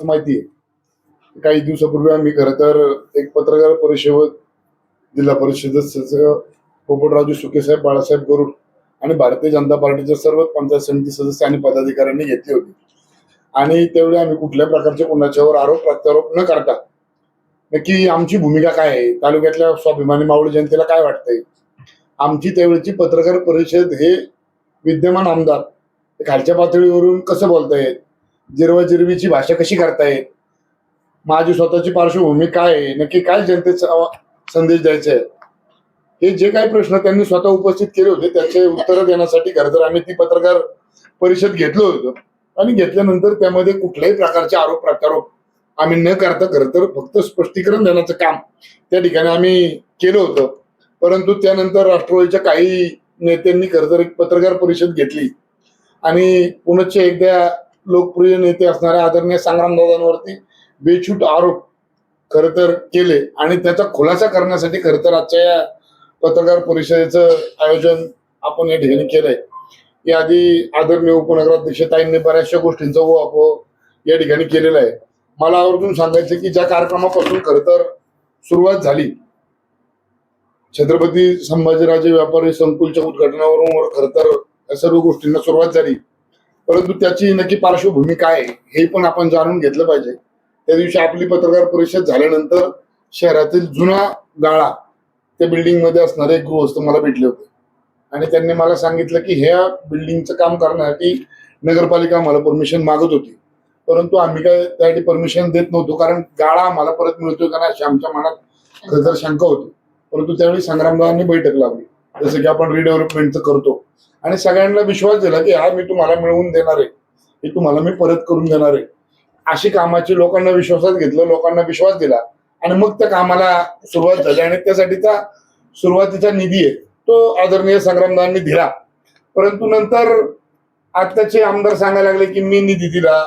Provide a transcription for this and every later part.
माहिती आहे काही दिवसापूर्वी आम्ही खरं तर एक पत्रकार परिषद जिल्हा परिषद सदस्य पोपटरावजी सुकेसाहेब बाळासाहेब गरुड आणि भारतीय जनता पार्टीच्या सर्व पंचायत समिती सदस्य आणि पदाधिकाऱ्यांनी घेतली होती. आणि त्यावेळी आम्ही कुठल्याही प्रकारचे कोणाच्यावर आरोप प्रत्यारोप न करता नक्की आमची भूमिका काय आहे, तालुक्यातल्या स्वाभिमानी मावळ जनतेला काय वाटतंय, आमची त्यावेळची पत्रकार परिषद हे विद्यमान आमदार खालच्या पातळीवरून कसं बोलतायत, जिरवाजिरवीची भाषा कशी करतायत, माझी स्वतःची पार्श्वभूमी काय आहे, नक्की काय जनतेचा संदेश द्यायचा आहे, हे जे काही प्रश्न त्यांनी स्वतः उपस्थित केले होते त्याचे उत्तर देण्यासाठी खरं तर आम्ही ती पत्रकार परिषद घेतलो होतो. आणि घेतल्यानंतर त्यामध्ये कुठल्याही प्रकारचे आरोप प्रत्यारोप आम्ही न करता खरं तर फक्त स्पष्टीकरण देण्याचं काम त्या ठिकाणी आम्ही केलं होतं. परंतु त्यानंतर राष्ट्रवादीच्या काही नेत्यांनी खरं तर एक पत्रकार परिषद घेतली आणि पुनश्च एकदा लोकप्रिय नेते असणाऱ्या आदरणीय संग्रामदादांवरती बेछूट आरोप खरं तर केले आणि त्याचा खुलासा करण्यासाठी खरं तर आजच्या या पत्रकार परिषदेचं आयोजन आपण या ठिकाणी केलंय. याआधी आदरणीय उपनगराध्यक्ष ताईंनी बऱ्याचशा गोष्टींचा उहापोह या ठिकाणी केलेला आहे. मला आवर्जून सांगायचं की ज्या कार्यक्रमापासून खरं तर सुरुवात झाली, छत्रपती संभाजीराजे व्यापारी संकुलच्या उद्घाटनावरून खरं तर या सर्व गोष्टींना सुरुवात झाली, परंतु त्याची नक्की पार्श्वभूमी काय आहे हे पण आपण जाणून घेतलं पाहिजे. त्या दिवशी आपली पत्रकार परिषद झाल्यानंतर शहरातील जुना गाळा त्या बिल्डिंग मध्ये असणारे एक गृहस्थ मला भेटले होते आणि त्यांनी मला सांगितलं की ह्या बिल्डिंगचं काम करण्यासाठी नगरपालिका आम्हाला परमिशन मागत होती, परंतु आम्ही काय त्यासाठी परमिशन देत नव्हतो कारण गाळा आम्हाला परत मिळतोय का नाही अशी आमच्या मनात खरं तर शंका होती. परंतु त्यावेळी संग्रामदादांनी बैठक लावली, जसं की आपण रिडेव्हलपमेंटचं करतो, आणि सगळ्यांना विश्वास दिला की हा मी तुम्हाला मिळवून देणार आहे, हे तुम्हाला मी परत करून देणार आहे. अशी कामाची लोकांना विश्वासात घेतलं, लोकांना विश्वास दिला आणि मग त्या कामाला सुरुवात झाली आणि त्यासाठीचा सुरुवातीचा निधी आहे तो आदरणीय संग्रामदादांनी दिला. परंतु नंतर आत्ताचे आमदार सांगायला लागले की मी निधी दिला,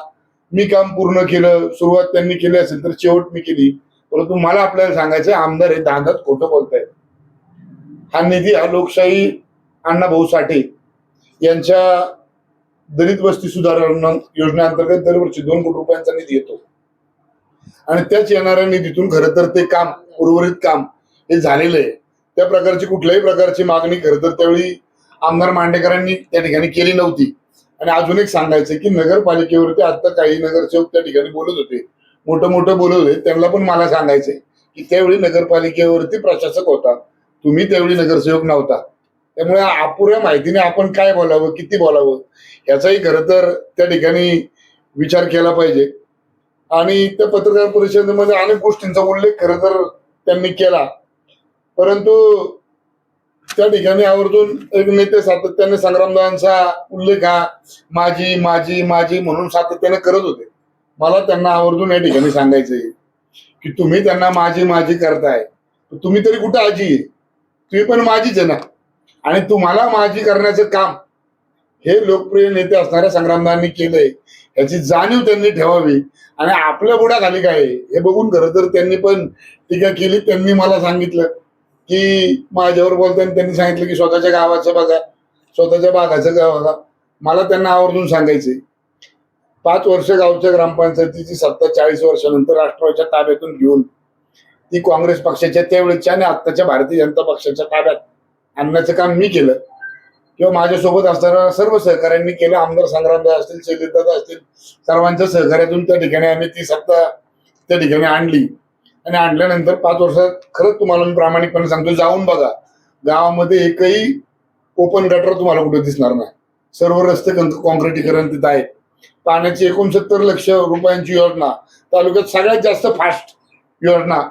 मी काम पूर्ण केलं, सुरुवात त्यांनी केली असेल तर शेवट मी केली. परंतु मला आपल्याला सांगायचं आमदार हे दांडात खोटं बोलतायत. हा निधी हा लोकशाही अण्णाभाऊ साठे यांच्या दलित वस्ती सुधारणा योजनेअंतर्गत दरवर्षी 2 कोटी रुपयांचा निधी येतो आणि त्याच येणाऱ्या निधीतून खरं तर ते काम उर्वरित काम हे झालेलं आहे. त्या प्रकारची कुठल्याही प्रकारची मागणी खरं तर त्यावेळी आमदार मांडेकरांनी त्या ठिकाणी केली नव्हती. आणि अजून एक सांगायचं की नगरपालिकेवरती आता काही नगरसेवक त्या ठिकाणी बोलत होते, मोठं बोलत होते, त्यांना पण मला सांगायचंय की त्यावेळी नगरपालिकेवरती प्रशासक होता, तुम्ही त्यावेळी नगरसेवक नव्हता. त्यामुळे अपुऱ्या माहितीने आपण काय बोलावं, किती बोलावं याचाही खरं तर त्या ठिकाणी विचार केला पाहिजे. आणि त्या पत्रकार परिषदेमध्ये अनेक गोष्टींचा उल्लेख खरं तर त्यांनी केला, परंतु त्या ठिकाणी आवर्जून एक नेते सातत्याने संग्रामदादांचा उल्लेख हा माझी माझी माझी म्हणून सातत्याने करत होते. मला त्यांना आवर्जून या ठिकाणी सांगायचंय की तुम्ही त्यांना माझी माझी करताय, तुम्ही तरी कुठं आजी आहे, तुम्ही पण माझीच आहे ना. आणि तुम्हाला माझी करण्याचं काम हे लोकप्रिय नेते असणाऱ्या संग्रामदादांनी केलंय, याची जाणीव त्यांनी ठेवावी. आणि आपल्या बुडाखाली काय हे बघून खरं तर त्यांनी पण टीका केली. त्यांनी मला सांगितलं की माझ्यावर बोलताना त्यांनी सांगितलं की स्वतःच्या गावाचं बघा, स्वतःच्या भागाचं बघा. मला त्यांना आवर्जून सांगायचंय 5 वर्ष गावच्या ग्रामपंचायतीची सत्ता 40 वर्षानंतर राष्ट्रवादीच्या ताब्यातून घेऊन ती काँग्रेस पक्षाच्या त्यावेळेच्या आणि आत्ताच्या भारतीय जनता पक्षाच्या ताब्यात आणण्याचं काम मी केलं किंवा माझ्यासोबत असणाऱ्या सर्व सहकाऱ्यांनी केलं. आमदार संग्रामदादा असतील, शैलेशदादा असतील, सर्वांच्या सहकार्यातून त्या ठिकाणी आम्ही ती सत्ता त्या ठिकाणी आणली. आणि आणल्यानंतर 5 वर्षात खरंच तुम्हाला मी प्रामाणिकपणे सांगतो, जाऊन बघा गावामध्ये एकही ओपन गटर तुम्हाला कुठे दिसणार नाही. सर्व रस्ते कॉन्क्रिटीकरण तिथं आहे. पाण्याची 69 लक्ष रुपयांची योजना, तालुक्यात सगळ्यात जास्त फास्ट योजना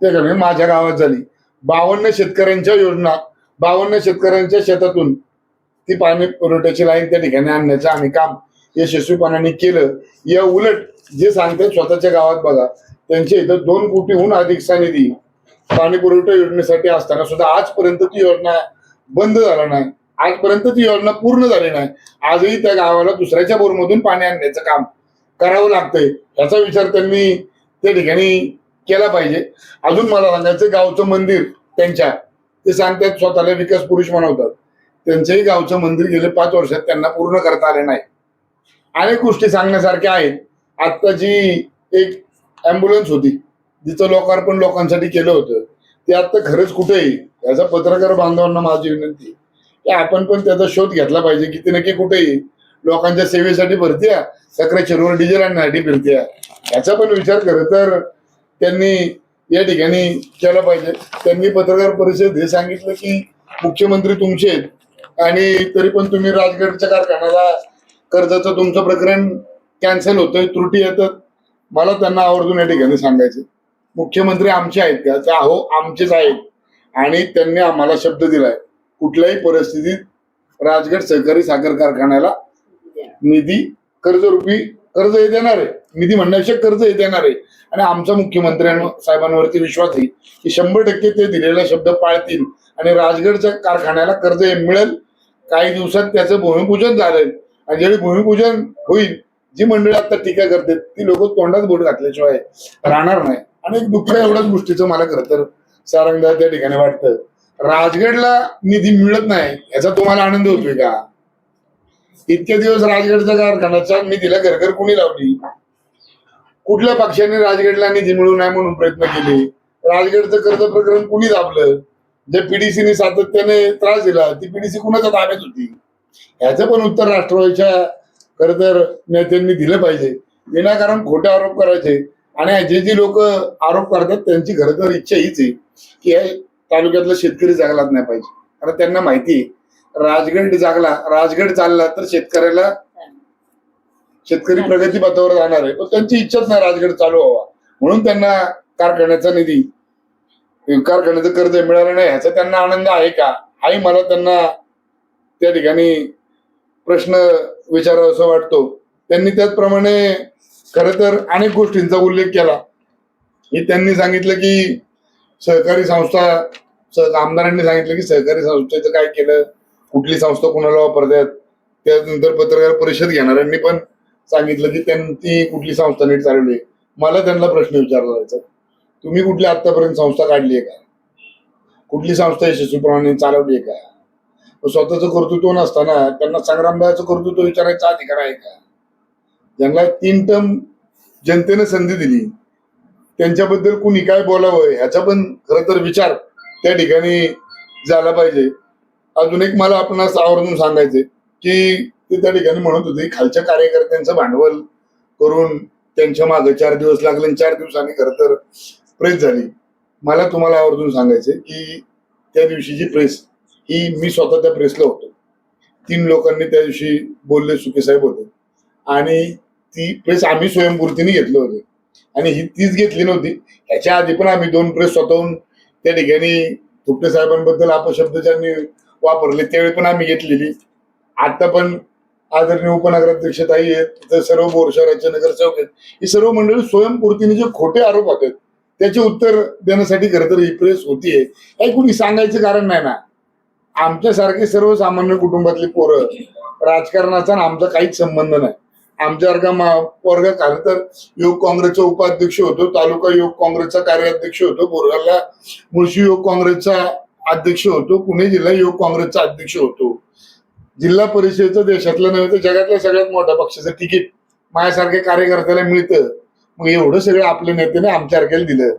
त्या माझ्या गावात झाली. 52 शेतकऱ्यांच्या योजना, 52 शेतकऱ्यांच्या शेतातून ती पाणी पुरवठ्याची लाईन त्या ठिकाणी आणण्याचं आम्ही काम यशस्वीपणाने केलं. या उलट जे सांगतात स्वतःच्या गावात बघा, त्यांच्या इथं 2 कोटीहून अधिकचा निधी पाणी पुरवठा योजनेसाठी असताना सुद्धा आजपर्यंत ती योजना बंद झाला नाही, आजपर्यंत ती योजना पूर्ण झाली नाही. आजही त्या गावाला दुसऱ्याच्या बोरमधून पाणी आणण्याचं काम करावं लागतंय. याचा विचार त्यांनी त्या ठिकाणी केला पाहिजे. अजून मला सांगायचं गावचं मंदिर त्यांच्या, ते सांगतात स्वतःला विकास पुरुष म्हणवतात, त्यांच्याही गावचं मंदिर गेले 5 वर्षात त्यांना पूर्ण करता आले नाही. अनेक गोष्टी सांगण्यासारख्या आहेत, आता जी एक ॲम्ब्युलन्स होती जिचं लोकार्पण लोकांसाठी केलं होतं ते आता खरंच कुठे आहे याचा पत्रकार बांधवांना माझी विनंती आहे की आपण पण त्याचा शोध घेतला पाहिजे की ती नक्की कुठे आहे. लोकांच्या सेवेसाठी भरतीया सक्रेचरवर डिझेल आणण्यासाठी फिरत्या याचा पण विचार खरं तर त्यांनी या ठिकाणी केला पाहिजे. त्यांनी पत्रकार परिषद हे सांगितलं की मुख्यमंत्री तुमचे आहेत आणि तरी पण तुम्ही राजगडच्या कारखान्याला कर्जाचं तुमचं प्रकरण कॅन्सल होतंय त्रुटी येतात. मला त्यांना आवर्जून या ठिकाणी सांगायचं मुख्यमंत्री आमचे आहेत का तर अहो आमचेच आहेत आणि त्यांनी आम्हाला शब्द दिलाय कुठल्याही परिस्थितीत राजगड सहकारी साखर कारखान्याला निधी कर्जरूपी कर्ज हे देणार आहे. निधी म्हणण्यापेक्षा कर्ज हे देणार आहे आणि आमचा मुख्यमंत्री साहेबांवरती विश्वास आहे की 100% ते दिलेला शब्द पाळतील आणि राजगडच्या कारखान्याला कर्ज हे मिळेल. काही दिवसात त्याचं भूमिपूजन झालं आणि ज्यावेळी भूमिपूजन होईल जी मंडळी आता टीका करते ती लोक तोंडात बोट घातल्याशिवाय राहणार नाही. आणि एक दुःख एवढ्याच गोष्टीचं मला खरं तर सारंगदा त्या ठिकाणी वाटतं राजगडला निधी मिळत नाही याचा तुम्हाला आनंद होतोय का. इतके दिवस राजगडच्या कारखान्याच्या निधीला घरघर कोणी लावली. कुठल्या पक्षाने राजगडला निधी मिळू नये म्हणून प्रयत्न केले. राजगडचं कर्ज प्रकरण कुणी दाबलं. जे पीडीसीने सातत्याने त्रास दिला ती पीडीसी कुणाच्या ताब्यात होती ह्याचं पण उत्तर राष्ट्रवादीच्या खरं तर नेत्यांनी दिलं पाहिजे. विनाकारण खोटे आरोप करायचे आणि जे लोक आरोप करतात त्यांची खरं तर इच्छा हीच आहे की या तालुक्यातला शेतकरी जागलाच नाही पाहिजे. कारण त्यांना माहिती आहे राजगड जागला राजगड चालला तर शेतकरी प्रगती पथावर जाणार आहे पण त्यांची इच्छाच नाही राजगड चालू व्हावा म्हणून त्यांना कारखान्याचा निधी कारखान्याचं कर्ज मिळालं नाही ह्याचा त्यांना आनंद आहे का हाही मला त्यांना त्या ठिकाणी प्रश्न विचारावा असं वाटतो. त्यांनी त्याचप्रमाणे खरं तर अनेक गोष्टींचा उल्लेख केला की त्यांनी सांगितलं की सहकारी संस्था आमदारांनी सांगितलं की सहकारी संस्थेचं काय केलं कुठली संस्था कुणाला वापरतात. त्यानंतर पत्रकार परिषद घेणाऱ्यांनी पण सांगितलं की त्यांनी कुठली संस्था नीट चालवली. मला त्यांना प्रश्न विचारला जायचा तुम्ही कुठली आतापर्यंत संस्था काढली आहे का कुठली संस्था यशस्वीप्रमाणे चालवली आहे का. स्वतःचं कर्तृत्व नसताना त्यांना संग्रामदाचं कर्तृत्व विचारायचा अधिकार आहे का. ज्यांना 3 टर्म जनतेने संधी दिली त्यांच्याबद्दल कुणी काय बोलावं ह्याचा पण खरं तर विचार त्या ठिकाणी झाला पाहिजे. अजून एक मला आपणास आवर्जून सांगायचंय की ते त्या ठिकाणी म्हणत होते खालच्या कार्यकर्त्यांचं भांडवल करून त्यांच्या मागे 4 दिवस लागले आणि 4 दिवसांनी खरं तर प्रेस झाली. मला तुम्हाला आवर्जून सांगायचंय की त्या दिवशीची प्रेस ही मी स्वतः त्या प्रेसला होतो. 3 लोकांनी त्या दिवशी बोलले सुके साहेब होते आणि ती प्रेस आम्ही स्वयंपूर्तीने घेतलं होते आणि ही तीच घेतली नव्हती. ह्याच्या आधी पण आम्ही 2 प्रेस स्वतःहून त्या ठिकाणी थुपटे साहेबांबद्दल अपशब्द ज्यांनी वापरले त्यावेळी पण आम्ही घेतलेली. आता पण आदरणीय उपनगराध्यक्ष ताई आहेत सर्व बोर शहराचे नगरसेवक आहेत ही सर्व मंडळी स्वयंपूर्तीने जे खोटे आरोप होतात त्याचे उत्तर देण्यासाठी खरं तर ही प्रेस होतीये. काही कुणी सांगायचं कारण नाही ना. आमच्यासारखे सर्वसामान्य कुटुंबातली पोरं राजकारणाचा आमचा काहीच संबंध नाही. आमच्यासारखा वर्ग खरं तर युवक काँग्रेसचा उपाध्यक्ष होतो तालुका युवक काँग्रेसचा कार्याध्यक्ष होतो बोरगावला मुळशी युवक काँग्रेसचा अध्यक्ष होतो पुणे जिल्हा युवक काँग्रेसचा अध्यक्ष होतो. जिल्हा परिषदेचं देशातलं नव्हे तर जगातल्या सगळ्यात मोठ्या पक्षाचं तिकीट माझ्यासारख्या कार्यकर्त्याला मिळतं. मग एवढं सगळं आपल्या नेत्याने आमच्यासारख्याला दिलं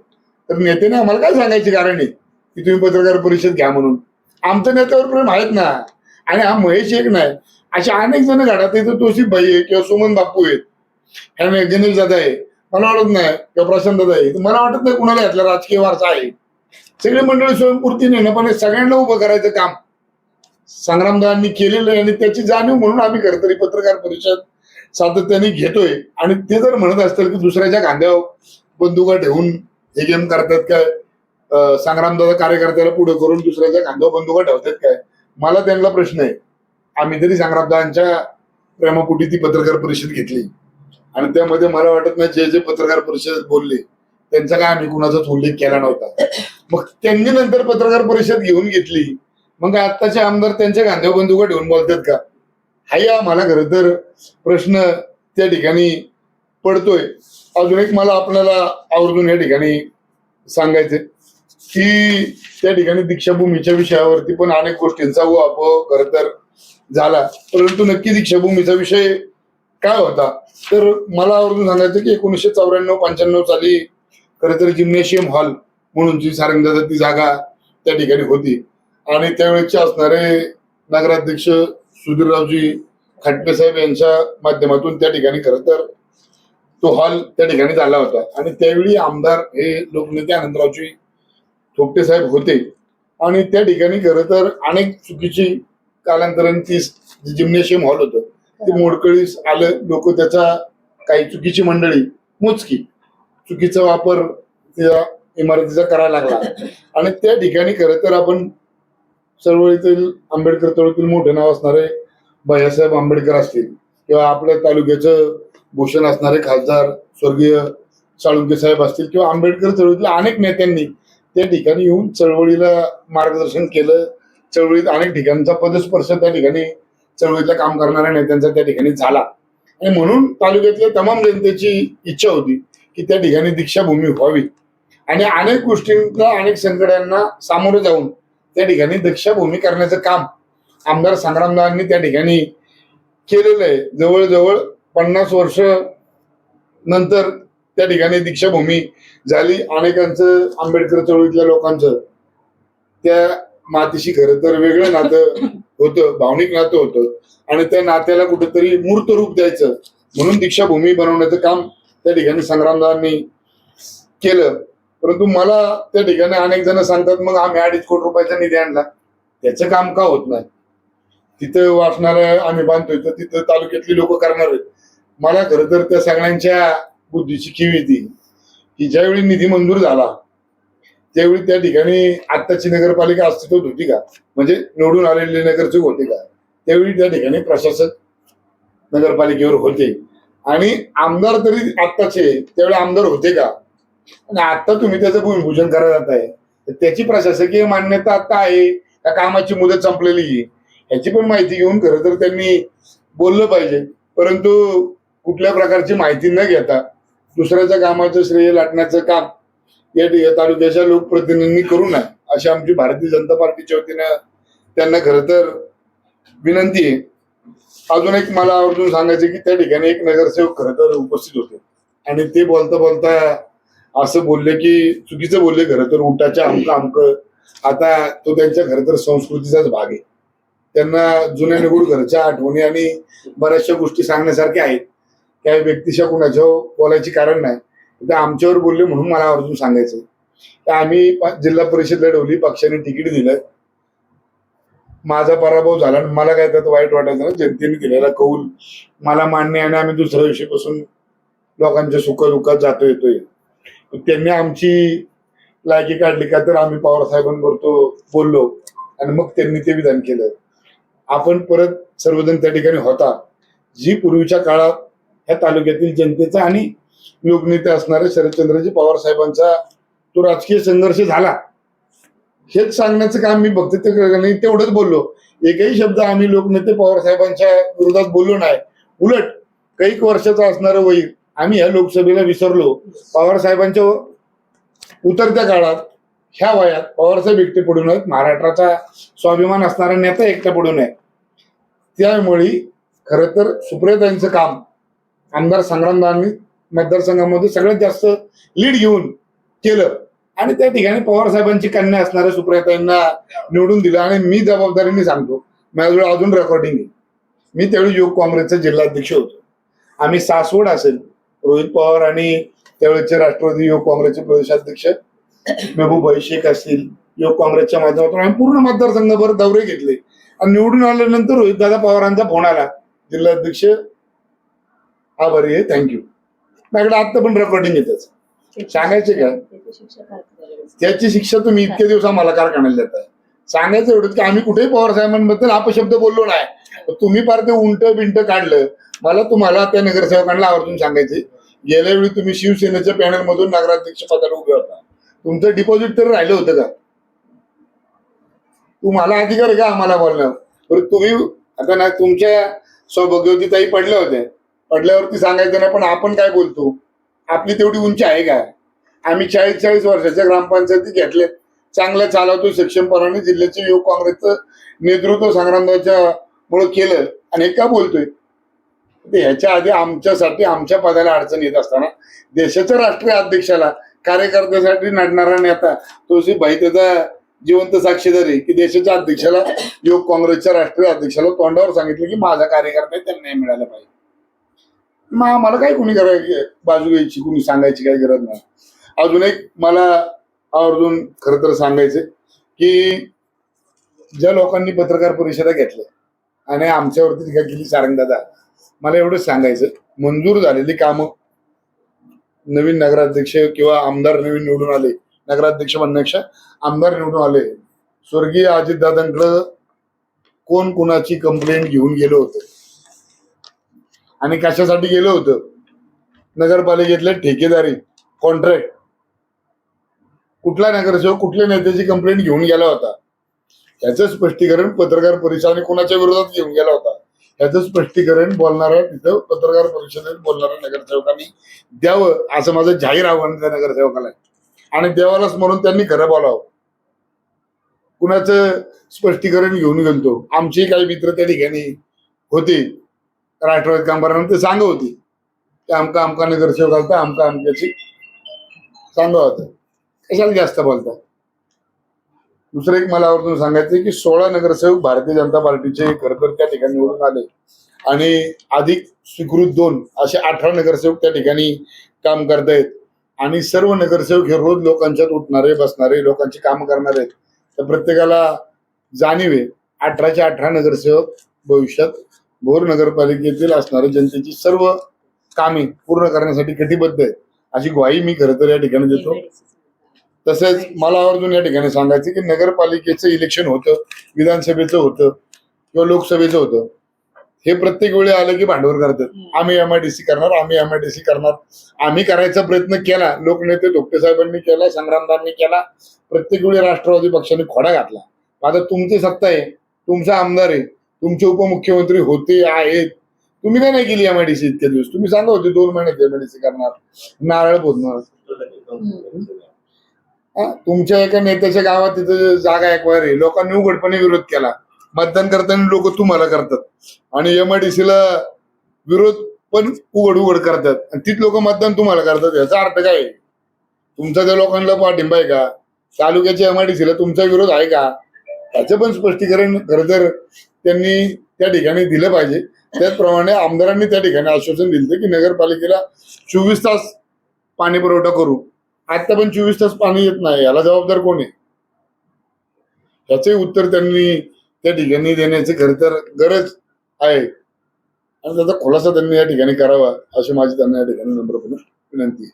तर नेत्याने आम्हाला काय सांगायचे कारण आहे की तुम्ही पत्रकार परिषद घ्या म्हणून. आमच्या नेत्यावर प्रेम आहेत ना. आणि हा महेश एक नाही अशा अनेक जण घडात येतं तोशी भाई आहे किंवा सुमन बापू आहेत ह्या गणेश दादा आहे मला वाटत नाही किंवा प्रशांत दादा आहे मला वाटत नाही कुणाला यातला राजकीय वारसा आहे. सगळी मंडळी स्वयंपूर्तीने ना पण सगळ्यांना उभं करायचं काम संग्रामदारांनी केलेलं आहे आणि त्याची जाणीव म्हणून आम्ही खरं तरी पत्रकार परिषद सातत्याने घेतोय. आणि ते जर म्हणत असतील की दुसऱ्याच्या खांद्यावर बंदुका ठेवून हे गेम करतात काय संग्रामदादा कार्यकर्त्याला पुढे करून दुसऱ्याच्या खांद्यावर बंदुका ठेवतात काय मला त्यांना प्रश्न आहे. आम्ही तरी संग्रामदादांच्या प्रेमापोटी ती पत्रकार परिषद घेतली आणि त्यामध्ये मला वाटत नाही जे पत्रकार परिषद बोलले त्यांचा काय आम्ही कुणाचाच उल्लेख केला नव्हता. मग त्यांनी नंतर पत्रकार परिषद घेऊन घेतली मग आत्ताचे आमदार त्यांच्या खांद्यावर बंदुका ठेवून बोलतात का हाही आम्हाला खरं तर प्रश्न त्या ठिकाणी पडतोय. अजून एक मला आपल्याला आवर्जून या ठिकाणी सांगायचंय की त्या ठिकाणी दीक्षाभूमीच्या विषयावरती पण अनेक गोष्टींचा खरं तर झाला परंतु नक्की दीक्षाभूमीचा विषय काय होता, तर मला आवर्जून सांगायचं की 1994-95 साली खरं तर जिम्नॅशियम हॉल म्हणून जी सारंगदादा ती जागा त्या ठिकाणी होती आणि त्यावेळेचे असणारे नगराध्यक्ष सुधीररावजी खटके साहेब यांच्या माध्यमातून त्या ठिकाणी खरं तर तो हॉल त्या ठिकाणी झाला होता आणि त्यावेळी आमदार हे लोकनेते आनंदरावजी थोपटे साहेब होते आणि त्या ठिकाणी खरं तर अनेक चुकीची कालांतराने ती जिम्नॅशियम हॉल होतं ते मोडकळीस आलं. लोक त्याचा काही चुकीची मंडळी मोजकी चुकीचा वापर त्या इमारतीचा करायला लागला आणि त्या ठिकाणी खरं तर आपण चळवळीतील आंबेडकर चळवळीतील मोठे नाव असणारे भैयासाहेब आंबेडकर असतील किंवा आपल्या तालुक्याचं भूषण असणारे खासदार स्वर्गीय साळुंके साहेब असतील किंवा आंबेडकर चळवळीतल्या अनेक नेत्यांनी त्या ठिकाणी येऊन चळवळीला मार्गदर्शन केलं. चळवळीत अनेक ठिकाणचा पदस्पर्श त्या ठिकाणी चळवळीतलं काम करणाऱ्या नेत्यांचा त्या ठिकाणी झाला आणि म्हणून तालुक्यातल्या तमाम जनतेची इच्छा होती की त्या ठिकाणी दीक्षाभूमी व्हावी आणि अनेक गोष्टींना अनेक संकटांना सामोरे जाऊन त्या ठिकाणी दीक्षाभूमी करण्याचं काम आमदार संग्रामदादांनी त्या ठिकाणी केलेलं आहे. जवळजवळ 50 वर्ष नंतर त्या ठिकाणी दीक्षाभूमी झाली. अनेकांचं आंबेडकर चळवळीतल्या लोकांचं त्या मातीशी खरं तर वेगळं नातं होतं, भावनिक नातं होतं आणि त्या नात्याला कुठेतरी मूर्त रूप द्यायचं म्हणून दीक्षाभूमी बनवण्याचं काम त्या ठिकाणी संग्रामदादांनी केलं. परंतु मला त्या ठिकाणी अनेक जण सांगतात मग आम्ही 2.5 कोटी रुपयाचा निधी आणला, त्याचं काम का होत नाही? तिथं वाचणारं आम्ही बांधतोय तर तिथं तालुक्यातली लोक करणार आहेत. मला खरं तर त्या सगळ्यांच्या बुद्धीची कीव येते की ज्यावेळी निधी मंजूर झाला त्यावेळी त्या ठिकाणी आत्ताची नगरपालिका अस्तित्वात होती का, म्हणजे निवडून आलेले नगरसेवक होते का, त्यावेळी त्या ठिकाणी प्रशासक नगरपालिकेवर होते आणि आमदार तरी आत्ताचे त्यावेळी आमदार होते का आणि आता तुम्ही त्याचं भूमिपूजन करायला जात आहे तर त्याची प्रशासकीय मान्यता आता आहे का कामाची मुदत संपलेली आहे ह्याची पण माहिती घेऊन खरं तर त्यांनी बोललं पाहिजे. परंतु कुठल्या प्रकारची माहिती न घेता दुसऱ्याच्या कामाचं श्रेय लाटण्याचं काम या तालुक्याच्या लोकप्रतिनिधींनी करू नये अशी आमची भारतीय जनता पार्टीच्या वतीनं त्यांना खरं तर विनंती आहे. अजून एक मला आवर्जून सांगायचं की त्या ठिकाणी एक नगरसेवक खरं तर उपस्थित होते आणि ते बोलता बोलता असं बोलले की चुकीचं बोलले खरं तर उठाच्या अमक आता तो त्यांच्या खरं तर संस्कृतीचाच भाग आहे. त्यांना जुन्या निगूढ घरच्या आठवणी आणि बऱ्याचशा गोष्टी सांगण्यासारख्या आहेत. काही व्यक्तिशा कुणाच्या बोलायची कारण नाही, ते आमच्यावर बोलले म्हणून मला आवर्जून सांगायचं. आम्ही जिल्हा परिषद लढवली, पक्षाने तिकीट दिलं, माझा पराभव झाला आणि मला काय त्यात वाईट वाटायचं ना, जनतेने दिलेला कौल मला मान्य आहे आणि आम्ही दुसऱ्या दिवशीपासून लोकांच्या सुखदुःखात जातो येतोय. त्यांनी आमची लायकी काढली का तर आम्ही पवार साहेबांबरोबर बोललो आणि मग त्यांनी ते विधान केलं. आपण परत सर्वजण त्या ठिकाणी होता. जी पूर्वीच्या काळात ह्या तालुक्यातील जनतेचा आणि लोकनेते असणारे शरदचंद्रजी पवार साहेबांचा तो राजकीय संघर्ष झाला हेच सांगण्याचं काम मी फक्त तेवढंच बोललो. एकही शब्द आम्ही लोकनेते पवार साहेबांच्या विरोधात बोललो नाही. उलट काही वर्षाचं असणारं वय आम्ही ह्या लोकसभेला विसरलो. पवार साहेबांच्या उतरत्या काळात ह्या वयात पवारसाहेब एकटे पडू नयेत, महाराष्ट्राचा स्वाभिमान असणारा नेता एकटा पडू नये. त्यामुळे खरं तर सुप्रियाताईंचं काम आमदार संग्रामदादांनी मतदारसंघामध्ये सगळ्यात जास्त लीड घेऊन केलं आणि त्या ठिकाणी पवार साहेबांची कन्या असणाऱ्या सुप्रियाताईंना निवडून दिलं. आणि मी जबाबदारीने सांगतो, माझ्याजवळ अजून रेकॉर्डिंग आहे, मी त्यावेळी युवक काँग्रेसचा जिल्हाध्यक्ष होतो. आम्ही सासवड असेल, रोहित पवार आणि त्यावेळेचे राष्ट्रवादी युवक काँग्रेसचे प्रदेशाध्यक्ष महबूब शेख असतील, युवक काँग्रेसच्या माध्यमातून आम्ही पूर्ण मतदारसंघाभर दौरे घेतले आणि निवडून आल्यानंतर रोहितदादा पवारांचा फोन आला, जिल्हाध्यक्ष आभारी आहे, थँक्यू. माझ्याकडे आता पण रेकॉर्डिंग येतच. सांगायचे का त्याची शिक्षा तुम्ही इतके दिवस आम्हाला कारखान्याला देताय? सांगायचं एवढंच की आम्ही कुठेही पवार साहेबांबद्दल अपशब्द बोललो नाही. तुम्ही फार ते उलट बिंट काढलं. मला तुम्हाला त्या नगरसेवकांना आवर्जून सांगायचे, गेल्या वेळी तुम्ही शिवसेनेच्या पॅनल मधून नगराध्यक्ष पदाला उभे होता, तुमचं डिपॉझिट तरी राहिलं होतं का? तुम्हाला अधिकार आहे का आम्हाला बोलण्यावर? तुम्ही आता ना तुमच्या सौभाग्यवती ताई पडल्या होत्या, पडल्यावरती सांगायचं नाही, पण आपण काय बोलतो? आपली तेवढी उंची आहे का? आम्ही 40-40 वर्षाच्या ग्रामपंचायती घेतल्यात, चांगलं चालवतो सक्षमपणाने. जिल्ह्याचे युवक काँग्रेसचं नेतृत्व संग्रामदाच्या मुळे केलं आणि हे का बोलतोय? ते ह्याच्या आधी आमच्यासाठी आमच्या पदाला अडचण येत असताना देशाच्या राष्ट्रीय अध्यक्षाला कार्यकर्त्यासाठी नडणारा नेता तुळशीबाई त्याचा जिवंत साक्षीदार आहे की देशाच्या अध्यक्षाला युवक काँग्रेसच्या राष्ट्रीय अध्यक्षाला तोंडावर सांगितलं की माझा कार्यकर्ता आहे, त्यांना नाही मिळाला पाहिजे. मग आम्हाला काय कोणी करायची बाजू घ्यायची, कुणी सांगायची काही गरज नाही. अजून एक मला आवर्जून खरं तर सांगायचं की ज्या लोकांनी पत्रकार परिषदा घेतल्या आणि आमच्यावरती टीका केली सारंगदादा, मला एवढंच सांगायचं, मंजूर झालेली कामं नवीन नगराध्यक्ष किंवा आमदार नवीन निवडून आले, नगराध्यक्ष म्हणण्यापेक्षा आमदार निवडून आले, स्वर्गीय अजितदादांकडं कोण कोणाची कंप्लेंट घेऊन गेलं होतं आणि कशासाठी गेलं होतं, नगरपालिकेतले ठेकेदारी कॉन्ट्रॅक्ट कुठला नगरसेवक कुठल्या नेत्याची कंप्लेंट घेऊन गेला होता याचं स्पष्टीकरण पत्रकार परिषद आणि कोणाच्या विरोधात घेऊन गेला होता याचं स्पष्टीकरण बोलणाऱ्या तिथं पत्रकार परिषदेत बोलणाऱ्या नगरसेवकांनी द्यावं, असं माझं जाहीर आव्हान त्या नगरसेवकाला. आणि देवाला स्मरून त्यांनी खरं बोलावं. कुणाचं स्पष्टीकरण घेऊन गेलतो, आमची काही मित्र त्या ठिकाणी होते राष्ट्रवादी कामगारांना, ते सांगत होते की आमका आमका नगरसेवक आलता, आमका आमक्याची सांगत होतं. कशाला जास्त बोलतात. दुसरं एक मला आवर्जून सांगायचं की 16 नगरसेवक भारतीय जनता पार्टीचे खरं तर त्या ठिकाणी निवडून आले आणि अधिक स्वीकृत 2 असे 18 नगरसेवक त्या ठिकाणी काम करतायत. आणि सर्व नगरसेवक हे रोज लोकांच्यात उठणारे बसणारे लोकांची कामं करणारे आहेत. तर प्रत्येकाला जाणीव आहे 18चे 18 नगरसेवक भविष्यात भोर नगरपालिकेतील असणाऱ्या जनतेची सर्व कामे पूर्ण करण्यासाठी कटिबद्ध आहेत अशी ग्वाही मी खरं तर या ठिकाणी देतो. तसेच मला आवर्जून या ठिकाणी सांगायचं की नगरपालिकेचं इलेक्शन होतं, विधानसभेचं होतं किंवा लोकसभेचं होतं, हे प्रत्येक वेळी आलं की भांडवल करतात, आम्ही एमआयडीसी करणार, आम्ही एमआयडीसी करणार. आम्ही करायचा प्रयत्न केला, लोकनेते धोपटे साहेबांनी केला, संग्रामदारांनी केला, प्रत्येक वेळी राष्ट्रवादी पक्षाने खोडा घातला. आता तुमची सत्ता आहे, तुमचा आमदार आहे, तुमचे उपमुख्यमंत्री होते आहेत, तुम्ही काय नाही केली एमआयडीसी इतके दिवस? तुम्ही सांगा होते 2 महिन्यात एमआयडीसी करणार, नारळ फोडणार. तुमच्या एका नेत्याच्या गावात तिथं जागा एक्वायर आहे, लोकांनी उघडपणे विरोध केला, मतदान करताना लोक तुम्हाला करतात आणि एमआयडीसीला विरोध पण उघड करतात आणि तीच लोक मतदान तुम्हाला करतात. याचा अर्थ काय? तुमचा त्या लोकांना पाठिंबा आहे का? तालुक्याच्या एमआयडीसीला तुमचा विरोध आहे का? याचं पण स्पष्टीकरण खरं तर त्यांनी त्या ठिकाणी दिलं पाहिजे. त्याचप्रमाणे आमदारांनी त्या ठिकाणी आश्वासन दिलं की नगरपालिकेला 24 तास पाणी पुरवठा करू. आता पण 24 तास पाणी येत नाही, याला जबाबदार कोण आहे? याचे उत्तर त्यांनी त्या ठिकाणी देण्याची खरं तर गरज आहे आणि त्याचा खुलासा त्यांनी या ठिकाणी करावा अशी माझी त्यांना या ठिकाणी नम्रपणे विनंती आहे.